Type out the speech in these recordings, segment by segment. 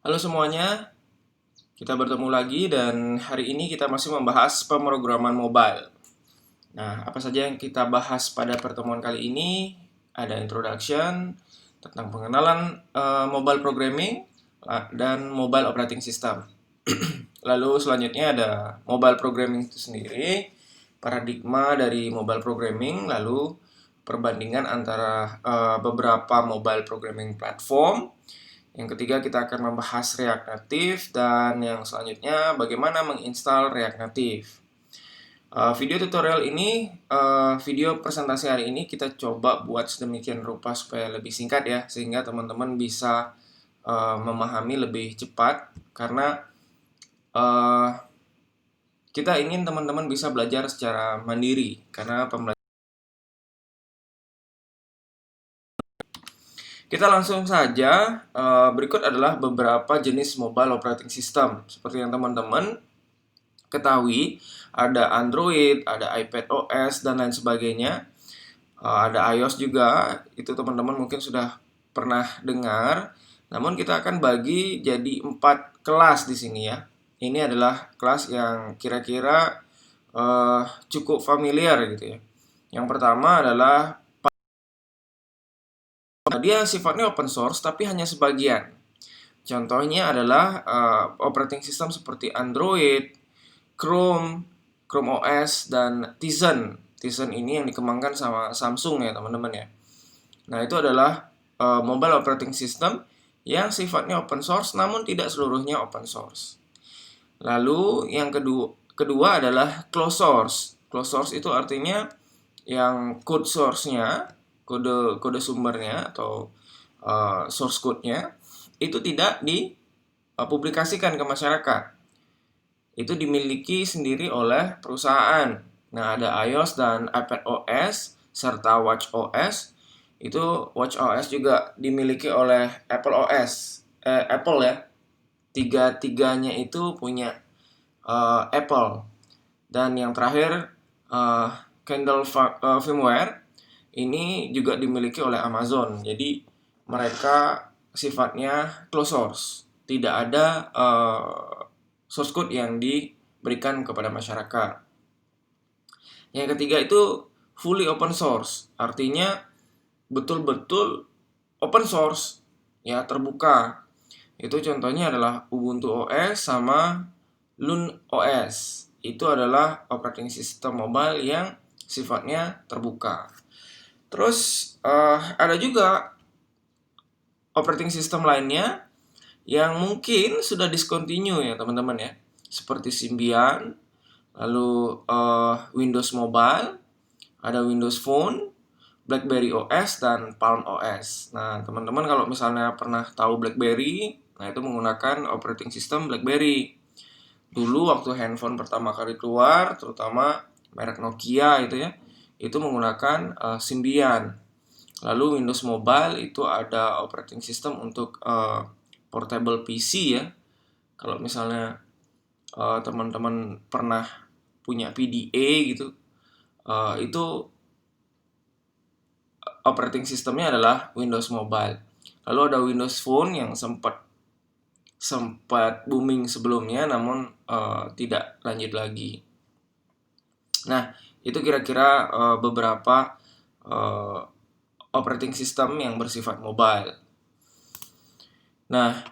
Halo semuanya, kita bertemu lagi dan hari ini kita masih membahas pemrograman mobile. Nah, apa saja yang kita bahas pada pertemuan kali ini? Ada introduction tentang pengenalan mobile programming dan mobile operating system. Lalu selanjutnya ada mobile programming itu sendiri, paradigma dari mobile programming, lalu perbandingan antara beberapa mobile programming platform. Yang ketiga kita akan membahas React Native dan yang selanjutnya bagaimana menginstal React Native. Video tutorial ini, video presentasi hari ini kita coba buat sedemikian rupa supaya lebih singkat ya, sehingga teman-teman bisa memahami lebih cepat karena kita ingin teman-teman bisa belajar secara mandiri karena pembelajaran. Kita langsung saja, berikut adalah beberapa jenis mobile operating system. Seperti yang teman-teman ketahui, ada Android, ada iPad OS, dan lain sebagainya. Ada iOS juga, itu teman-teman mungkin sudah pernah dengar. Namun kita akan bagi jadi 4 kelas di sini ya. Ini adalah kelas yang kira-kira cukup familiar gitu ya. Yang pertama adalah dia sifatnya open source tapi hanya sebagian. Contohnya adalah operating system seperti Android, Chrome, Chrome OS, dan Tizen. Tizen ini yang dikembangkan sama Samsung ya teman-teman ya. Nah itu adalah mobile operating system yang sifatnya open source namun tidak seluruhnya open source. Lalu yang kedua adalah closed source. Closed source itu artinya yang code source-nya, kode sumbernya atau source code-nya itu tidak dipublikasikan ke masyarakat. Itu dimiliki sendiri oleh perusahaan. Nah, ada iOS dan iPad OS serta Watch OS. Itu Watch OS juga dimiliki oleh Apple OS. Apple ya. Tiga-tiganya itu punya Apple. Dan yang terakhir Kindle firmware ini juga dimiliki oleh Amazon. Jadi mereka sifatnya closed source. Tidak ada source code yang diberikan kepada masyarakat. Yang ketiga itu fully open source. Artinya betul-betul open source ya, terbuka. Itu contohnya adalah Ubuntu OS sama Lun OS. Itu adalah operating system mobile yang sifatnya terbuka. Terus ada juga operating system lainnya yang mungkin sudah discontinue ya teman-teman ya. Seperti Symbian, lalu Windows Mobile, ada Windows Phone, BlackBerry OS, dan Palm OS. Nah, teman-teman kalau misalnya pernah tahu BlackBerry, nah itu menggunakan operating system BlackBerry. Dulu waktu handphone pertama kali keluar, terutama merek Nokia itu menggunakan Symbian. Lalu Windows Mobile itu ada operating system untuk portable PC ya. Kalau misalnya teman-teman pernah punya PDA gitu, itu operating systemnya adalah Windows Mobile. Lalu ada Windows Phone yang sempat booming sebelumnya, namun tidak lanjut lagi. Nah, itu kira-kira beberapa operating system yang bersifat mobile. Nah,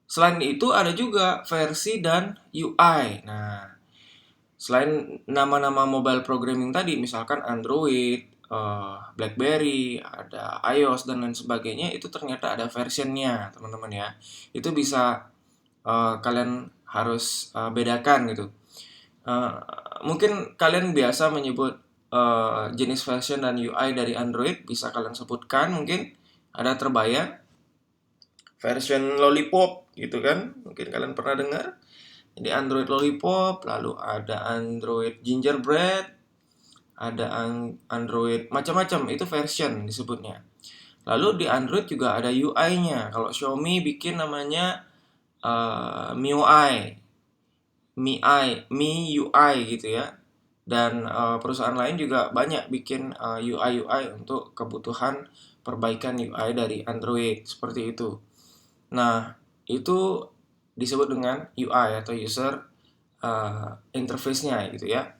selain itu ada juga versi dan UI. Nah, selain nama-nama mobile programming tadi, misalkan Android, BlackBerry, ada iOS dan lain sebagainya, itu ternyata ada versionnya, teman-teman ya. Itu bisa kalian harus bedakan gitu. Mungkin kalian biasa menyebut jenis version dan UI dari Android, bisa kalian sebutkan mungkin ada terbayang version Lollipop gitu kan, mungkin kalian pernah dengar. Jadi Android Lollipop, lalu ada Android Gingerbread, ada Android macam-macam, itu version disebutnya. Lalu di Android juga ada UI-nya. Kalau Xiaomi bikin namanya MIUI, MIUI gitu ya. Dan perusahaan lain juga banyak bikin UI untuk kebutuhan perbaikan UI dari Android seperti itu. Nah, itu disebut dengan UI atau user interface-nya gitu ya.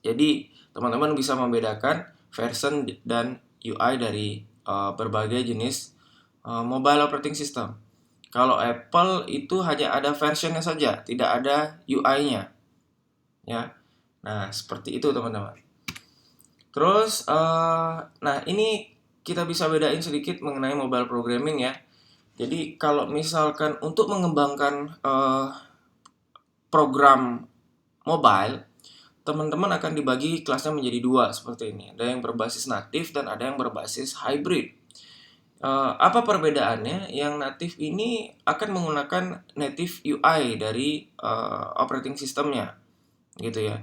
Jadi, teman-teman bisa membedakan version dan UI dari berbagai jenis mobile operating system. Kalau Apple itu hanya ada versionnya saja, tidak ada UI-nya, ya. Nah, seperti itu teman-teman. Terus, nah ini kita bisa bedain sedikit mengenai mobile programming ya. Jadi kalau misalkan untuk mengembangkan program mobile, teman-teman akan dibagi kelasnya menjadi dua seperti ini. Ada yang berbasis natif dan ada yang berbasis hybrid. Apa perbedaannya? Yang natif ini akan menggunakan native UI dari operating systemnya, gitu ya.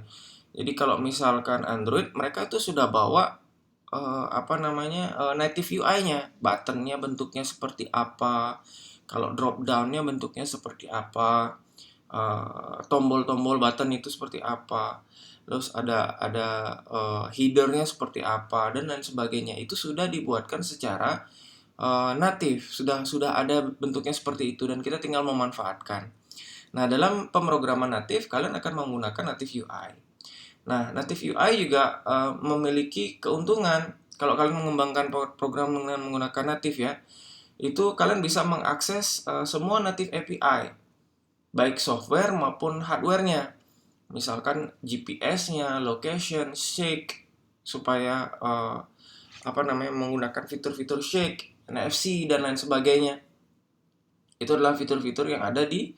Jadi kalau misalkan Android, mereka tuh sudah bawa native UI-nya, buttonnya bentuknya seperti apa, kalau drop down-nya bentuknya seperti apa, tombol-tombol button itu seperti apa, terus ada header-nya seperti apa dan lain sebagainya. Itu sudah dibuatkan secara natif, sudah ada bentuknya seperti itu dan kita tinggal memanfaatkan. Nah, dalam pemrograman natif kalian akan menggunakan native UI. Nah, native UI juga memiliki keuntungan. Kalau kalian mengembangkan program dengan menggunakan native ya, itu kalian bisa mengakses semua native API, baik software maupun hardware-nya. Misalkan GPS-nya, location, shake, supaya menggunakan fitur-fitur shake, NFC dan lain sebagainya. Itu adalah fitur-fitur yang ada di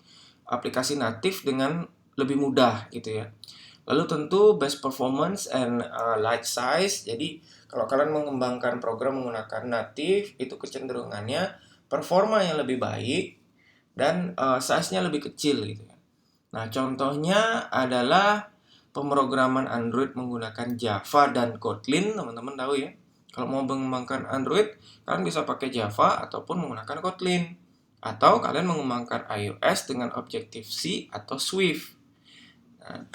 aplikasi natif dengan lebih mudah gitu ya. Lalu tentu best performance and light size. Jadi kalau kalian mengembangkan program menggunakan native, itu kecenderungannya performa yang lebih baik dan size-nya lebih kecil gitu ya. Nah, contohnya adalah pemrograman Android menggunakan Java dan Kotlin, teman-teman tahu ya. Kalau mau mengembangkan Android, kalian bisa pakai Java ataupun menggunakan Kotlin. Atau kalian mengembangkan iOS dengan Objective-C atau Swift. Nah,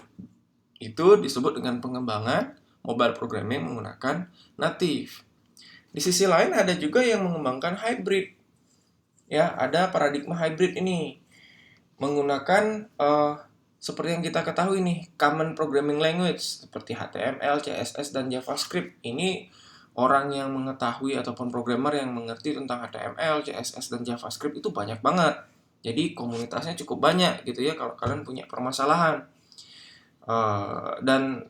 itu disebut dengan pengembangan mobile programming menggunakan native. Di sisi lain ada juga yang mengembangkan hybrid. Ya, ada paradigma hybrid ini menggunakan seperti yang kita ketahui nih, common programming language seperti HTML, CSS dan JavaScript. Ini orang yang mengetahui ataupun programmer yang mengerti tentang HTML, CSS dan JavaScript itu banyak banget. Jadi komunitasnya cukup banyak gitu ya kalau kalian punya permasalahan. Dan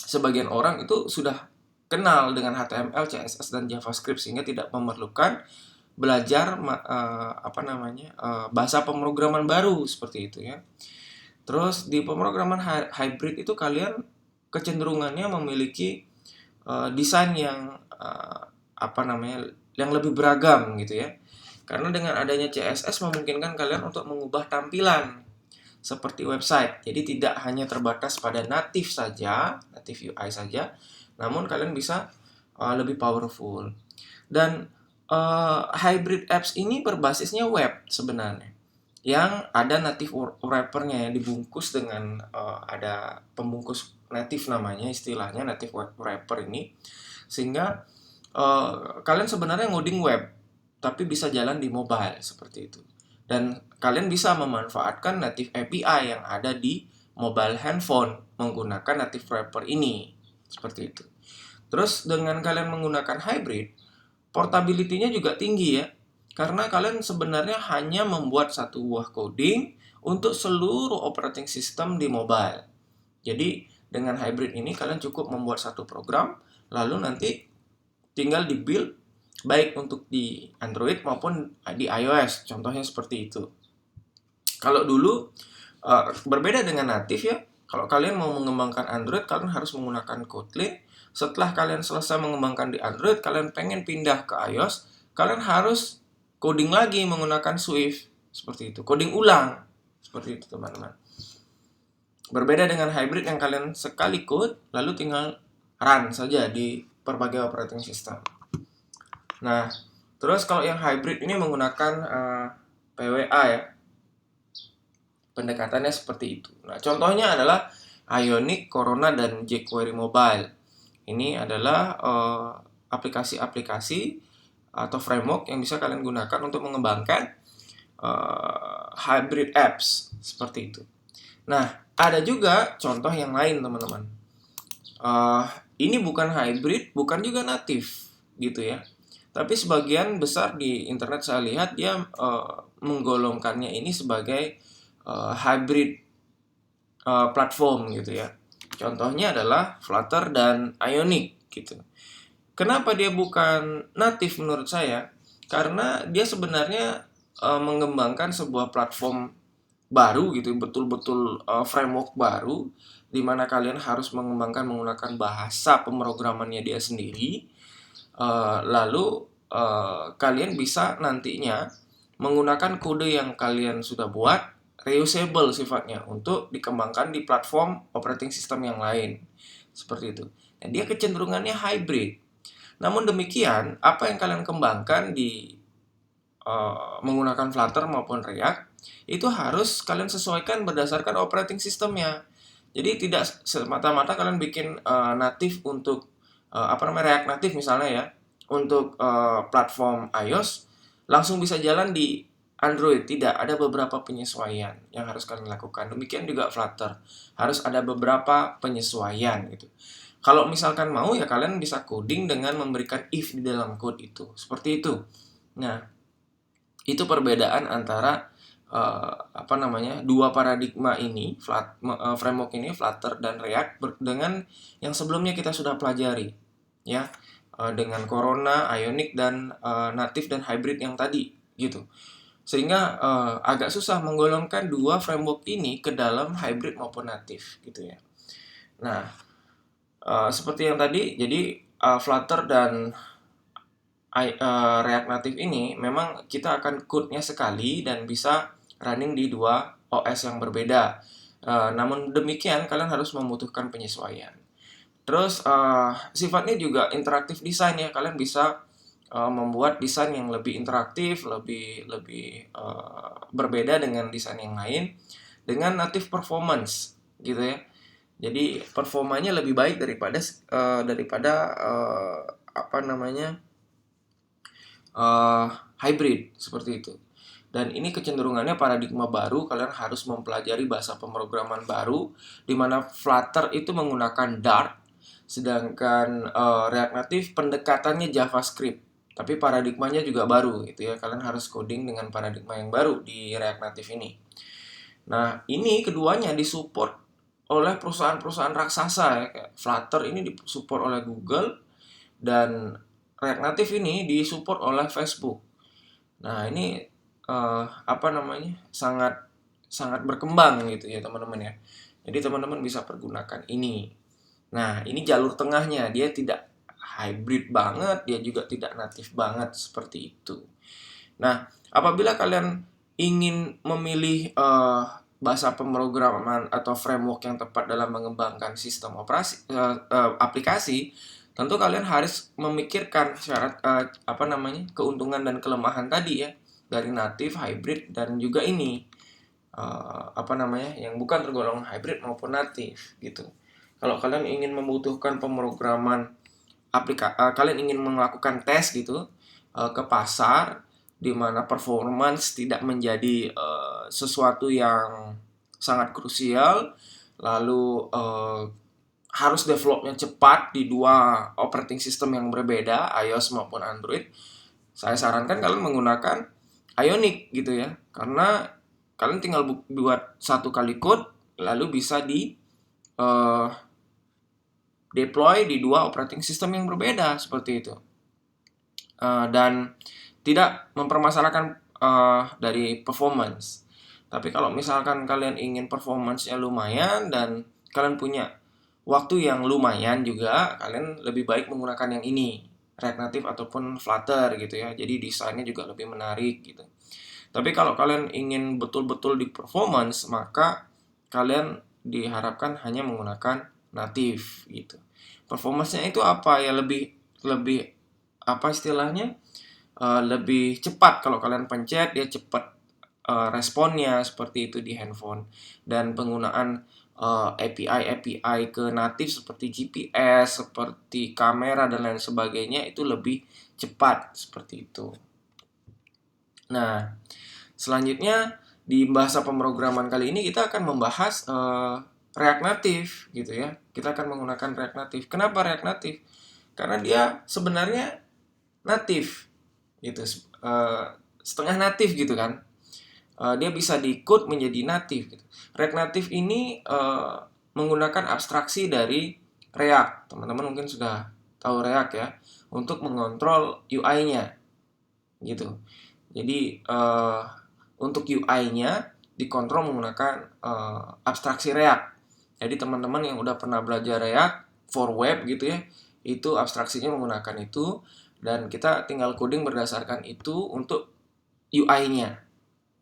sebagian orang itu sudah kenal dengan HTML, CSS dan JavaScript sehingga tidak memerlukan belajar bahasa pemrograman baru seperti itu ya. Terus di pemrograman hybrid itu kalian kecenderungannya memiliki desain yang yang lebih beragam gitu ya. Karena dengan adanya CSS memungkinkan kalian untuk mengubah tampilan seperti website. Jadi tidak hanya terbatas pada native saja, native UI saja, namun kalian bisa lebih powerful. Dan hybrid apps ini berbasisnya web sebenarnya, yang ada native wrapper-nya yang dibungkus dengan ada pembungkus native namanya, istilahnya native wrapper ini, sehingga kalian sebenarnya ngoding web tapi bisa jalan di mobile seperti itu. Dan kalian bisa memanfaatkan native API yang ada di mobile handphone menggunakan native wrapper ini seperti itu. Terus dengan kalian menggunakan hybrid, portability-nya juga tinggi ya. Karena kalian sebenarnya hanya membuat satu buah coding untuk seluruh operating system di mobile. Jadi dengan hybrid ini kalian cukup membuat satu program, lalu nanti tinggal di-build baik untuk di Android maupun di iOS. Contohnya seperti itu. Kalau dulu berbeda dengan native ya. Kalau kalian mau mengembangkan Android, kalian harus menggunakan Kotlin. Setelah kalian selesai mengembangkan di Android, kalian pengen pindah ke iOS, kalian harus coding lagi menggunakan Swift. Seperti itu. Coding ulang. Seperti itu teman-teman. Berbeda dengan hybrid yang kalian sekali code, lalu tinggal run saja di berbagai operating system. Nah, terus kalau yang hybrid ini menggunakan PWA ya. Pendekatannya seperti itu. Nah, contohnya adalah Ionic, Corona, dan jQuery Mobile. Ini adalah aplikasi-aplikasi atau framework yang bisa kalian gunakan untuk mengembangkan hybrid apps seperti itu. Nah, ada juga contoh yang lain teman-teman. Ini bukan hybrid, bukan juga native gitu ya. Tapi sebagian besar di internet saya lihat dia menggolongkannya ini sebagai hybrid platform gitu ya. Contohnya adalah Flutter dan Ionic gitu. Kenapa dia bukan native menurut saya? Karena dia sebenarnya mengembangkan sebuah platform baru gitu, betul-betul framework baru di mana kalian harus mengembangkan menggunakan bahasa pemrogramannya dia sendiri. Lalu kalian bisa nantinya menggunakan kode yang kalian sudah buat reusable sifatnya untuk dikembangkan di platform operating system yang lain. Seperti itu. Nah, dia kecenderungannya hybrid. Namun demikian, apa yang kalian kembangkan di menggunakan Flutter maupun React itu harus kalian sesuaikan berdasarkan operating systemnya. Jadi tidak semata-mata kalian bikin native untuk React native misalnya ya untuk platform iOS langsung bisa jalan di Android. Tidak, ada beberapa penyesuaian yang harus kalian lakukan. Demikian juga Flutter, harus ada beberapa penyesuaian gitu. Kalau misalkan mau ya kalian bisa coding dengan memberikan if di dalam code itu. Seperti itu. Nah, itu perbedaan antara dua paradigma ini, framework ini, Flutter dan React dengan yang sebelumnya kita sudah pelajari, ya, dengan Corona, Ionic dan native dan hybrid yang tadi, gitu. Sehingga agak susah menggolongkan dua framework ini ke dalam hybrid maupun native, gitu ya. Nah, seperti yang tadi, jadi Flutter dan React Native ini memang kita akan code-nya sekali dan bisa running di dua OS yang berbeda. Namun demikian kalian harus membutuhkan penyesuaian. Terus sifatnya juga interaktif design ya. Kalian bisa membuat desain yang lebih interaktif, lebih berbeda dengan desain yang lain dengan native performance gitu ya. Jadi performanya lebih baik daripada apa namanya hybrid seperti itu. Dan ini kecenderungannya paradigma baru, kalian harus mempelajari bahasa pemrograman baru di mana Flutter itu menggunakan Dart, sedangkan React Native pendekatannya JavaScript. Tapi paradigmanya juga baru gitu ya. Kalian harus coding dengan paradigma yang baru di React Native ini. Nah, ini keduanya disupport oleh perusahaan-perusahaan raksasa ya. Kayak Flutter ini disupport oleh Google dan React Native ini disupport oleh Facebook. Nah, ini sangat sangat berkembang gitu ya teman-teman ya. Jadi teman-teman bisa pergunakan ini. Nah, ini jalur tengahnya, dia tidak hybrid banget, dia juga tidak native banget seperti itu. Nah, apabila kalian ingin memilih bahasa pemrograman atau framework yang tepat dalam mengembangkan sistem aplikasi, tentu kalian harus memikirkan syarat keuntungan dan kelemahan tadi ya dari native, hybrid dan juga ini yang bukan tergolong hybrid maupun native gitu. Kalau kalian ingin membutuhkan pemrograman kalian ingin melakukan tes gitu ke pasar di mana performance tidak menjadi sesuatu yang sangat krusial, lalu harus developnya cepat di dua operating system yang berbeda, iOS maupun Android. Saya sarankan kalian menggunakan Ionic gitu ya, karena kalian tinggal buat satu kali code, lalu bisa di deploy di dua operating system yang berbeda seperti itu, dan tidak mempermasalahkan dari performance. Tapi kalau misalkan kalian ingin performance-nya lumayan dan kalian punya waktu yang lumayan juga, kalian lebih baik menggunakan yang ini, React Native ataupun Flutter gitu ya. Jadi desainnya juga lebih menarik gitu. Tapi kalau kalian ingin betul-betul di performance, maka kalian diharapkan hanya menggunakan native gitu. Performance-nya itu apa ya, lebih lebih apa istilahnya? Lebih cepat kalau kalian pencet dia cepat responnya seperti itu di handphone, dan penggunaan API ke native seperti GPS, seperti kamera dan lain sebagainya itu lebih cepat seperti itu. Nah, selanjutnya di bahasa pemrograman kali ini kita akan membahas React Native gitu ya. Kita akan menggunakan React Native. Kenapa React Native? Karena dia sebenarnya native gitu, setengah native gitu kan. Dia bisa di-code menjadi native gitu. React Native ini menggunakan abstraksi dari React. Teman-teman mungkin sudah tahu React ya, untuk mengontrol UI-nya gitu. Jadi untuk UI-nya dikontrol menggunakan abstraksi React. Jadi teman-teman yang udah pernah belajar React for web gitu ya, itu abstraksinya menggunakan itu, dan kita tinggal coding berdasarkan itu untuk UI-nya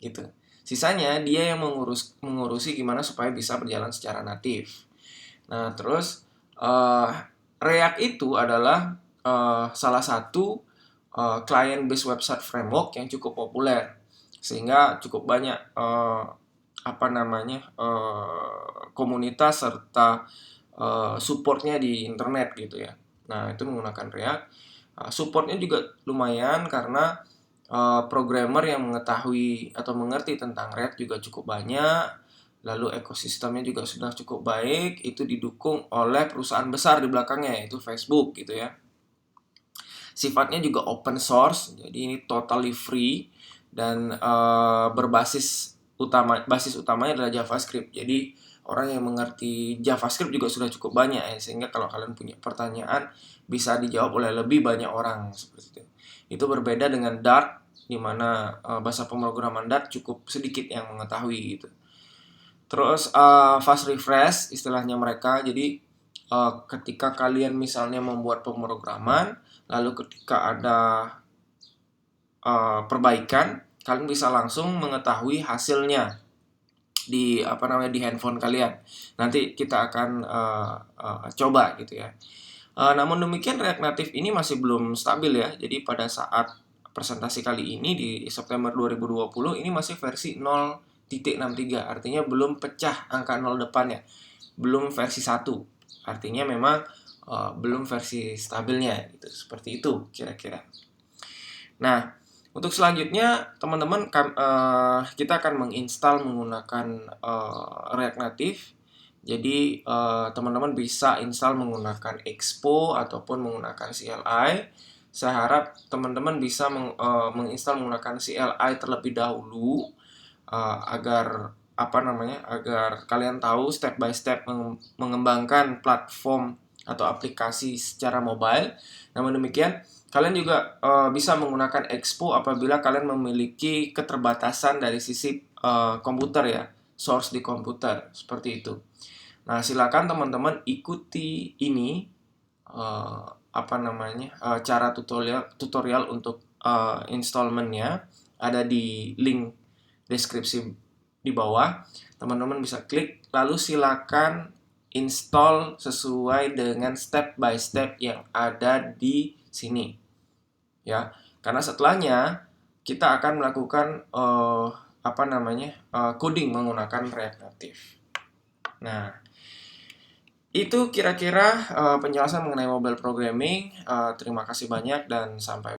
gitu. Sisanya dia yang mengurusi gimana supaya bisa berjalan secara natif. Nah, terus React itu adalah salah satu client based website framework yang cukup populer, sehingga cukup banyak komunitas serta supportnya di internet gitu ya. Nah, itu menggunakan React. Supportnya juga lumayan karena programmer yang mengetahui atau mengerti tentang React juga cukup banyak. Lalu ekosistemnya juga sudah cukup baik. Itu didukung oleh perusahaan besar di belakangnya, yaitu Facebook gitu ya. Sifatnya juga open source, jadi ini totally free, dan basis utamanya adalah JavaScript. Jadi orang yang mengerti JavaScript juga sudah cukup banyak ya, sehingga kalau kalian punya pertanyaan bisa dijawab oleh lebih banyak orang seperti itu. Itu berbeda dengan Dart, di mana bahasa pemrograman Dart cukup sedikit yang mengetahui gitu. Terus fast refresh istilahnya mereka. Jadi ketika kalian misalnya membuat pemrograman, lalu ketika ada perbaikan, kalian bisa langsung mengetahui hasilnya di di handphone kalian. Nanti kita akan coba gitu ya. Namun demikian React Native ini masih belum stabil ya. Jadi pada saat presentasi kali ini di September 2020 ini masih versi 0.63, artinya belum pecah angka 0 depannya. Belum versi 1. Artinya memang belum versi stabilnya gitu. Seperti itu kira-kira. Nah, untuk selanjutnya teman-teman kita akan menginstal menggunakan React Native. Jadi teman-teman bisa install menggunakan Expo ataupun menggunakan CLI. Saya harap teman-teman bisa menginstal menggunakan CLI terlebih dahulu agar agar kalian tahu step by step mengembangkan platform atau aplikasi secara mobile. Namun demikian, kalian juga bisa menggunakan Expo apabila kalian memiliki keterbatasan dari sisi komputer ya, source di komputer, seperti itu. Nah, silakan teman-teman ikuti ini cara tutorial untuk installmentnya ada di link deskripsi di bawah. Teman-teman bisa klik, lalu silakan install sesuai dengan step by step yang ada di sini. Ya, karena setelahnya kita akan melakukan coding menggunakan React Native. Nah, itu kira-kira penjelasan mengenai mobile programming. Terima kasih banyak dan sampai